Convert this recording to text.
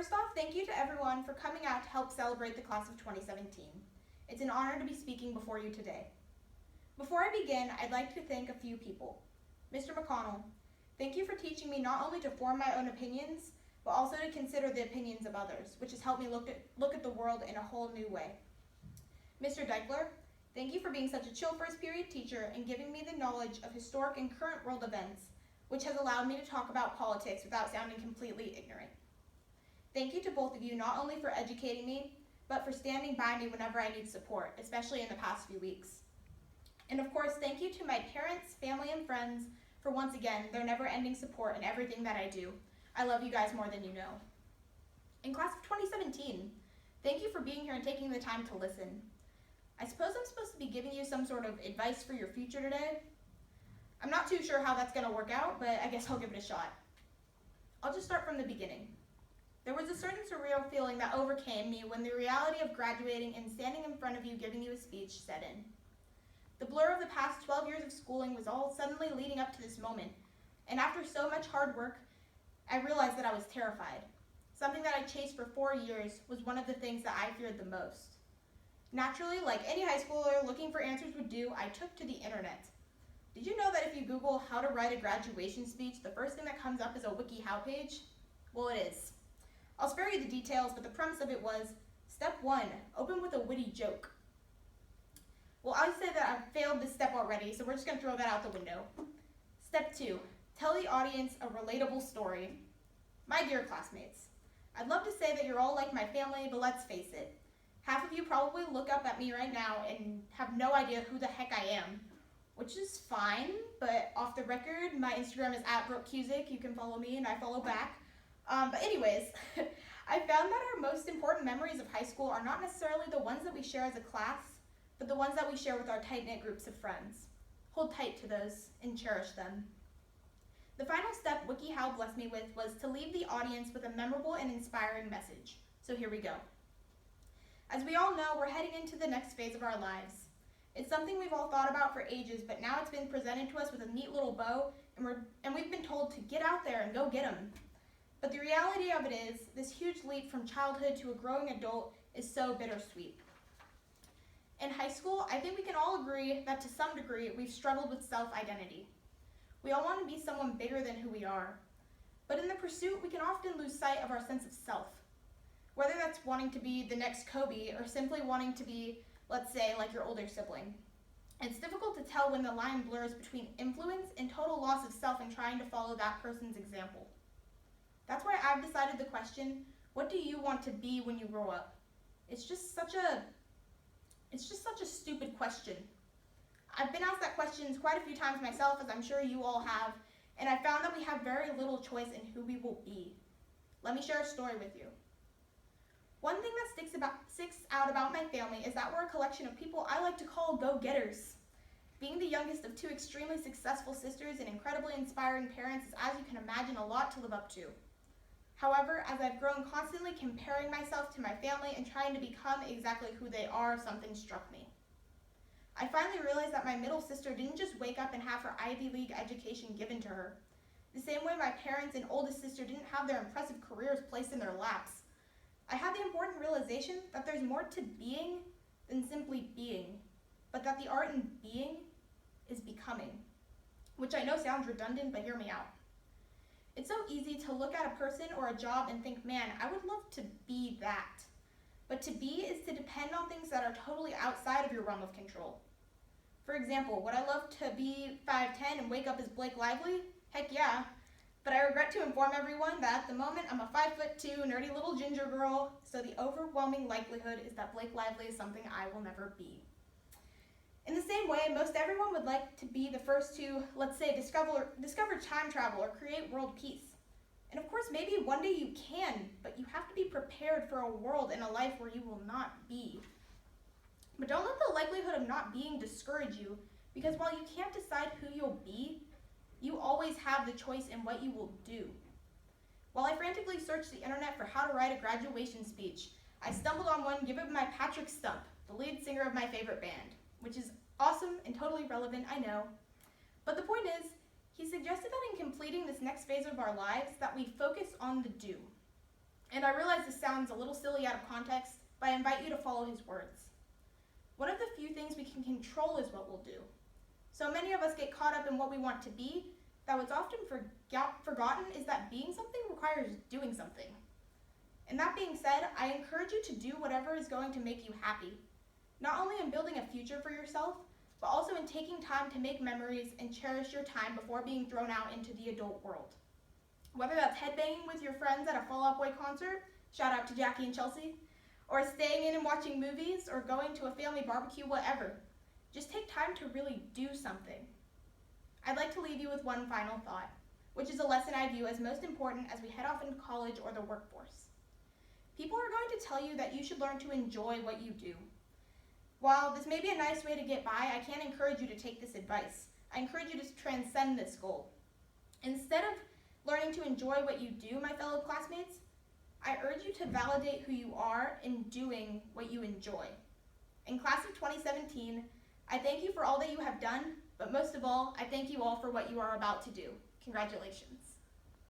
First off, thank you to everyone for coming out to help celebrate the class of 2017. It's an honor to be speaking before you today. Before I begin, I'd like to thank a few people. Mr. McConnell, thank you for teaching me not only to form my own opinions, but also to consider the opinions of others, which has helped me look at the world in a whole new way. Mr. Deichler, thank you for being such a chill first period teacher and giving me the knowledge of historic and current world events, which has allowed me to talk about politics without sounding completely ignorant. Thank you to both of you not only for educating me, but for standing by me whenever I need support, especially in the past few weeks. And of course, thank you to my parents, family, and friends for once again, their never-ending support in everything that I do. I love you guys more than you know. In class of 2017, thank you for being here and taking the time to listen. I suppose I'm supposed to be giving you some sort of advice for your future today. I'm not too sure how that's gonna work out, but I guess I'll give it a shot. I'll just start from the beginning. There was a certain surreal feeling that overcame me when the reality of graduating and standing in front of you giving you a speech set in. The blur of the past 12 years of schooling was all suddenly leading up to this moment, and after so much hard work, I realized that I was terrified. Something that I chased for 4 years was one of the things that I feared the most. Naturally, like any high schooler looking for answers would do, I took to the internet. Did you know that if you Google how to write a graduation speech, the first thing that comes up is a WikiHow page? Well, it is. I'll spare you the details, but the premise of it was, step 1, open with a witty joke. Well, I would say that I've failed this step already, so we're just gonna throw that out the window. Step 2, tell the audience a relatable story. My dear classmates, I'd love to say that you're all like my family, but let's face it. Half of you probably look up at me right now and have no idea who the heck I am, which is fine, but off the record, my Instagram is @Brooke Cuzick. You can follow me and I follow back. But anyways, I found that our most important memories of high school are not necessarily the ones that we share as a class, but the ones that we share with our tight-knit groups of friends. Hold tight to those and cherish them. The final step WikiHow blessed me with was to leave the audience with a memorable and inspiring message. So here we go. As we all know, we're heading into the next phase of our lives. It's something we've all thought about for ages, but now it's been presented to us with a neat little bow, and we've been told to get out there and go get them. But the reality of it is, this huge leap from childhood to a growing adult is so bittersweet. In high school, I think we can all agree that to some degree, we've struggled with self-identity. We all want to be someone bigger than who we are. But in the pursuit, we can often lose sight of our sense of self. Whether that's wanting to be the next Kobe or simply wanting to be, let's say, like your older sibling. It's difficult to tell when the line blurs between influence and total loss of self in trying to follow that person's example. That's why I've decided the question, what do you want to be when you grow up? It's just such a stupid question. I've been asked that question quite a few times myself, as I'm sure you all have, and I found that we have very little choice in who we will be. Let me share a story with you. One thing that sticks out about my family is that we're a collection of people I like to call go-getters. Being the youngest of 2 extremely successful sisters and incredibly inspiring parents is, as you can imagine, a lot to live up to. However, as I've grown constantly comparing myself to my family and trying to become exactly who they are, something struck me. I finally realized that my middle sister didn't just wake up and have her Ivy League education given to her. The same way my parents and oldest sister didn't have their impressive careers placed in their laps. I had the important realization that there's more to being than simply being, but that the art in being is becoming, which I know sounds redundant, but hear me out. It's so easy to look at a person or a job and think, man, I would love to be that. But to be is to depend on things that are totally outside of your realm of control. For example, would I love to be 5'10" and wake up as Blake Lively? Heck yeah. But I regret to inform everyone that at the moment I'm a 5'2" nerdy little ginger girl, so the overwhelming likelihood is that Blake Lively is something I will never be. In the same way, most everyone would like to be the first to, let's say, discover time travel or create world peace. And of course, maybe one day you can, but you have to be prepared for a world and a life where you will not be. But don't let the likelihood of not being discourage you, because while you can't decide who you'll be, you always have the choice in what you will do. While I frantically searched the internet for how to write a graduation speech, I stumbled on one given by Patrick Stump, the lead singer of my favorite band, which is awesome and totally relevant, I know. But the point is, he suggested that in completing this next phase of our lives, that we focus on the do. And I realize this sounds a little silly out of context, but I invite you to follow his words. One of the few things we can control is what we'll do. So many of us get caught up in what we want to be, that what's often forgotten is that being something requires doing something. And that being said, I encourage you to do whatever is going to make you happy, not only in building a future for yourself, but also in taking time to make memories and cherish your time before being thrown out into the adult world. Whether that's headbanging with your friends at a Fall Out Boy concert, shout out to Jackie and Chelsea, or staying in and watching movies, or going to a family barbecue, whatever. Just take time to really do something. I'd like to leave you with one final thought, which is a lesson I view as most important as we head off into college or the workforce. People are going to tell you that you should learn to enjoy what you do. While this may be a nice way to get by, I can't encourage you to take this advice. I encourage you to transcend this goal. Instead of learning to enjoy what you do, my fellow classmates, I urge you to validate who you are in doing what you enjoy. In class of 2017, I thank you for all that you have done, but most of all, I thank you all for what you are about to do. Congratulations.